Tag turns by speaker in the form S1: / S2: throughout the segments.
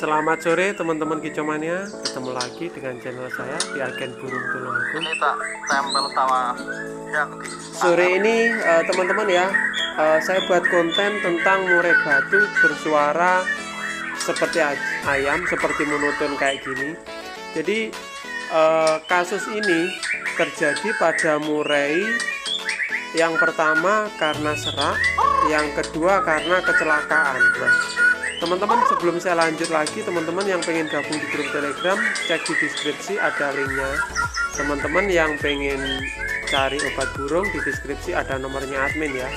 S1: Selamat sore teman-teman Kicomania, ketemu lagi dengan channel saya di Agen Burung Tulungagung.
S2: Ini tak tempel sama yang di
S1: Sore ini teman-teman ya, saya buat konten tentang murai batu bersuara seperti ayam, seperti monoton kayak gini. Jadi kasus ini terjadi pada murai yang pertama karena serak, yang kedua karena kecelakaan. Nah, teman-teman, sebelum saya lanjut lagi, teman-teman yang pengen gabung di grup Telegram, cek di deskripsi ada linknya. Teman-teman yang pengen cari obat burung, di deskripsi ada nomornya admin ya.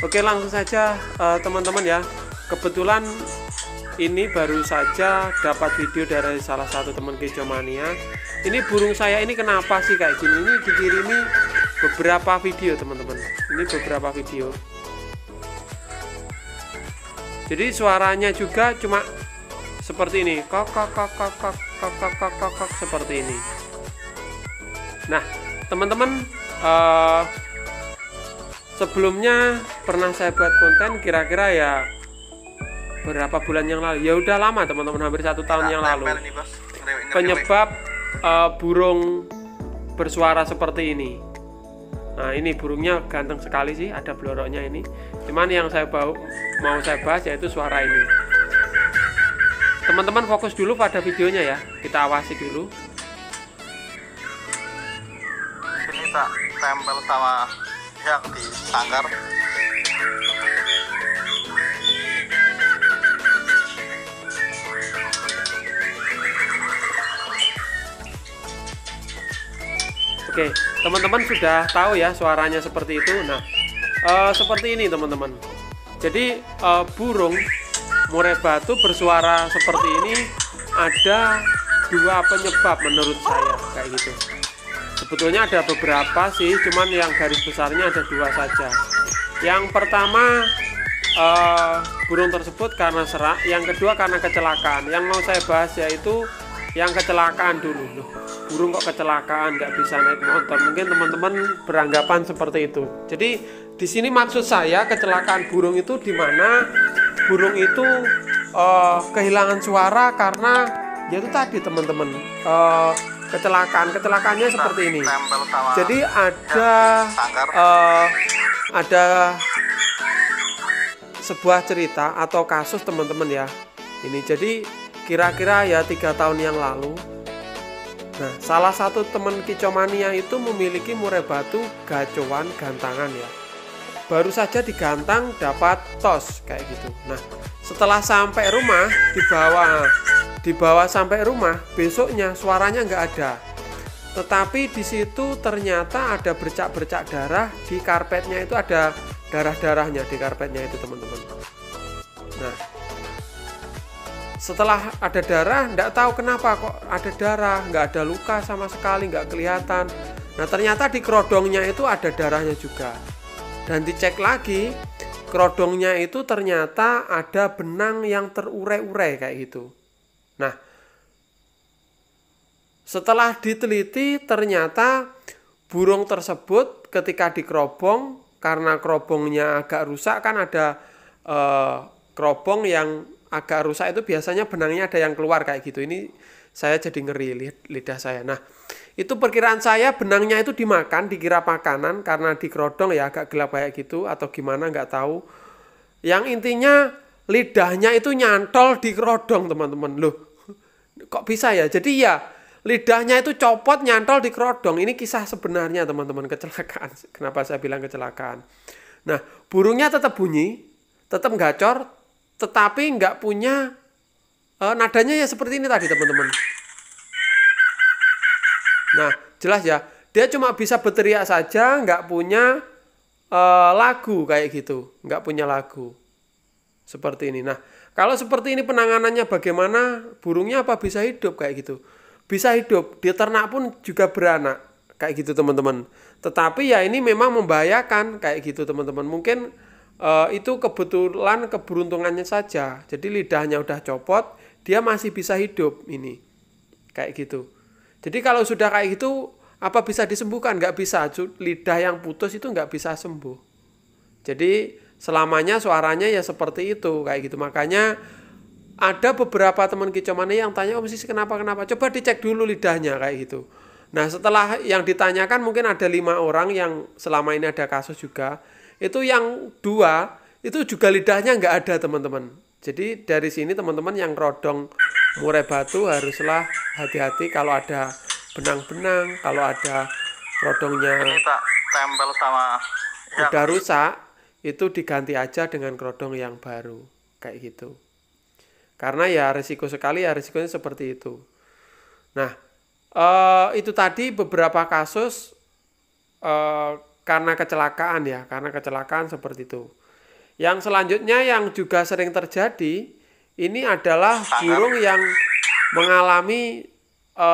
S1: Oke, langsung saja teman-teman ya. Kebetulan ini baru saja dapat video dari salah satu teman Kicomania. Ini burung saya ini kenapa sih kayak gini? Ini dikirimi beberapa video teman-teman. Ini beberapa video. Jadi suaranya juga cuma seperti ini, kok seperti ini. Nah, teman-teman, sebelumnya pernah saya buat konten kira-kira ya berapa bulan yang lalu. Ya udah lama teman-teman, hampir 1 tahun yang lalu. Penyebab burung bersuara seperti ini. Nah, ini burungnya ganteng sekali sih, ada bloroknya ini. Cuman yang mau saya bahas yaitu suara ini. Teman-teman fokus dulu pada videonya ya, kita awasi dulu.
S2: Sini tak tempel sama yang di sangkar.
S1: Oke, teman-teman sudah tahu ya suaranya seperti itu. Nah, seperti ini teman-teman. Jadi burung murai batu bersuara seperti ini ada 2 penyebab menurut saya kayak gitu. Sebetulnya ada beberapa sih, cuman yang garis besarnya ada 2 saja. Yang pertama, burung tersebut karena serak. Yang kedua karena kecelakaan. Yang mau saya bahas yaitu yang kecelakaan dulu. Loh, burung kok kecelakaan nggak bisa naik motor? Mungkin teman-teman beranggapan seperti itu. Jadi di sini maksud saya kecelakaan burung itu di mana burung itu kehilangan suara karena yaitu tadi teman-teman, kecelakaannya seperti ini. Jadi ada sebuah cerita atau kasus teman-teman ya. Ini jadi kira-kira ya 3 tahun yang lalu. Nah, salah satu teman Kicomania itu memiliki murai batu gacoan gantangan ya. Baru saja digantang dapat tos kayak gitu. Nah, setelah sampai rumah, dibawa sampai rumah, besoknya suaranya nggak ada. Tetapi di situ ternyata ada bercak-bercak darah di karpetnya, itu ada darah-darahnya di karpetnya itu teman-teman. Nah, setelah ada darah, nggak tahu kenapa kok ada darah, nggak ada luka sama sekali, nggak kelihatan. Nah, ternyata di kerodongnya itu ada darahnya juga. Dan dicek lagi, kerodongnya itu ternyata ada benang yang terurai-urai kayak gitu. Nah, setelah diteliti ternyata burung tersebut ketika dikerobong, karena kerobongnya agak rusak, kan ada kerobong yang agak rusak itu biasanya benangnya ada yang keluar kayak gitu. Ini saya jadi ngeri lidah saya. Nah, itu perkiraan saya benangnya itu dimakan, dikira makanan karena dikerodong ya agak gelap kayak gitu atau gimana nggak tahu. Yang intinya lidahnya itu nyantol di kerodong teman-teman. Loh, kok bisa ya? Jadi ya lidahnya itu copot nyantol di kerodong. Ini kisah sebenarnya teman-teman, kecelakaan. Kenapa saya bilang kecelakaan? Nah, burungnya tetap bunyi, tetap gacor, tetapi nggak punya nadanya ya seperti ini tadi teman-teman. Nah, jelas ya, dia cuma bisa berteriak saja, nggak punya lagu kayak gitu, nggak punya lagu seperti ini. Nah, kalau seperti ini penanganannya bagaimana? Burungnya apa bisa hidup kayak gitu? Bisa hidup, di ternak pun juga beranak kayak gitu teman-teman. Tetapi ya ini memang membahayakan kayak gitu teman-teman. Mungkin itu kebetulan keberuntungannya saja. Jadi lidahnya udah copot, dia masih bisa hidup ini kayak gitu. Jadi kalau sudah kayak gitu, apa bisa disembuhkan? Nggak bisa. Lidah yang putus itu nggak bisa sembuh. Jadi selamanya suaranya ya seperti itu kayak gitu. Makanya ada beberapa teman kicau mania yang tanya, Om Sis kenapa, coba dicek dulu lidahnya kayak gitu. Nah setelah yang ditanyakan mungkin ada 5 orang yang selama ini ada kasus juga, itu yang 2 itu juga lidahnya nggak ada teman-teman. Jadi dari sini teman-teman yang rodong murai batu haruslah hati-hati kalau ada benang-benang, kalau ada rodongnya
S2: Ini tak tempel sama yang
S1: udah rusak, itu diganti aja dengan kerodong yang baru kayak gitu. Karena ya risiko sekali, ya risikonya seperti itu. Nah itu tadi beberapa kasus karena kecelakaan ya, karena kecelakaan seperti itu. Yang selanjutnya yang juga sering terjadi ini adalah burung yang mengalami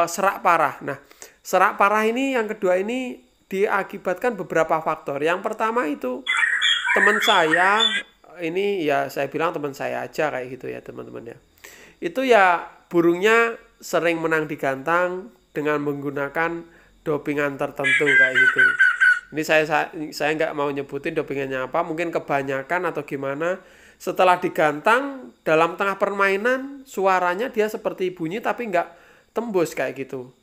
S1: serak parah. Nah, serak parah ini yang kedua ini diakibatkan beberapa faktor. Yang pertama itu teman saya, ini ya saya bilang teman saya aja kayak gitu ya teman-teman ya. Itu ya burungnya sering menang di gantang dengan menggunakan dopingan tertentu kayak gitu. Ini saya nggak mau nyebutin dopingannya apa, mungkin kebanyakan atau gimana. Setelah digantang dalam tengah permainan suaranya dia seperti bunyi tapi nggak tembus kayak gitu,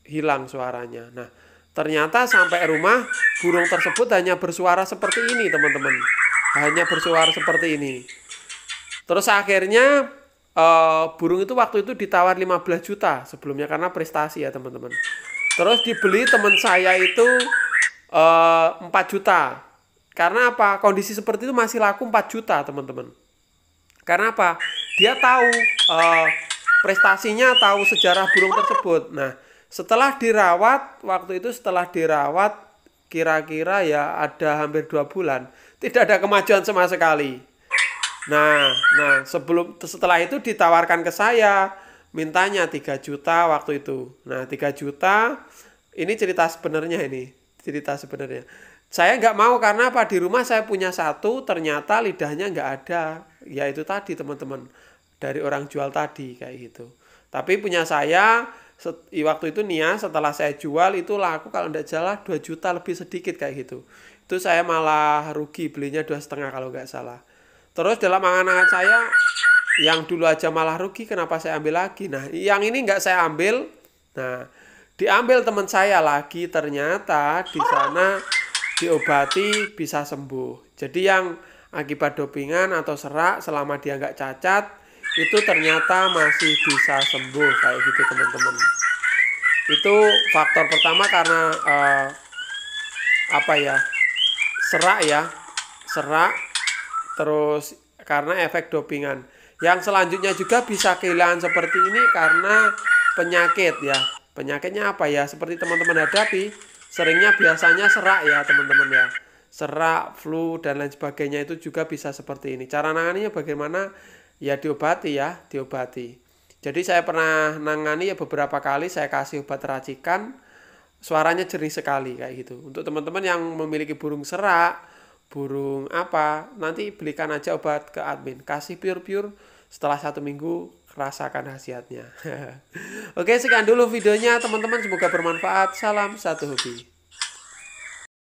S1: hilang suaranya. Nah ternyata sampai rumah burung tersebut hanya bersuara seperti ini teman-teman, hanya bersuara seperti ini. Terus akhirnya burung itu waktu itu ditawar 15 juta sebelumnya karena prestasi ya teman-teman. Terus dibeli teman saya itu 4 juta. Karena apa? Kondisi seperti itu masih laku 4 juta teman-teman. Karena apa? Dia tahu prestasinya, tahu sejarah burung tersebut. Nah setelah dirawat, waktu itu setelah dirawat kira-kira ya ada hampir 2 bulan, tidak ada kemajuan sama sekali. Nah setelah itu ditawarkan ke saya, mintanya 3 juta waktu itu. Nah 3 juta, ini cerita sebenarnya ini. Cerita sebenarnya. Saya nggak mau karena apa? Di rumah saya punya satu, ternyata lidahnya nggak ada. Ya itu tadi teman-teman. Dari orang jual tadi kayak gitu. Tapi punya saya, waktu itu nih ya, setelah saya jual itu laku kalau nggak salah 2 juta lebih sedikit kayak gitu. Itu saya malah rugi, belinya 2,5 kalau nggak salah. Terus dalam angan-angan saya, yang dulu aja malah rugi, kenapa saya ambil lagi? Nah yang ini nggak saya ambil. Nah diambil teman saya lagi, ternyata di sana diobati bisa sembuh. Jadi yang akibat dopingan atau serak selama dia nggak cacat itu ternyata masih bisa sembuh kayak gitu teman-teman. Itu faktor pertama karena apa ya, serak terus karena efek dopingan. Yang selanjutnya juga bisa kehilangan seperti ini karena penyakit ya. Penyakitnya apa ya? Seperti teman-teman hadapi, seringnya biasanya serak ya teman-teman ya. Serak, flu, dan lain sebagainya itu juga bisa seperti ini. Cara nanganinya bagaimana? Ya diobati ya, diobati. Jadi saya pernah nangani ya beberapa kali, saya kasih obat racikan, suaranya jernih sekali kayak gitu. Untuk teman-teman yang memiliki burung serak, burung apa, nanti belikan aja obat ke admin. Kasih pure-pure, setelah 1 minggu rasakan khasiatnya. Oke, sekian dulu videonya teman-teman, semoga bermanfaat. Salam satu hobi.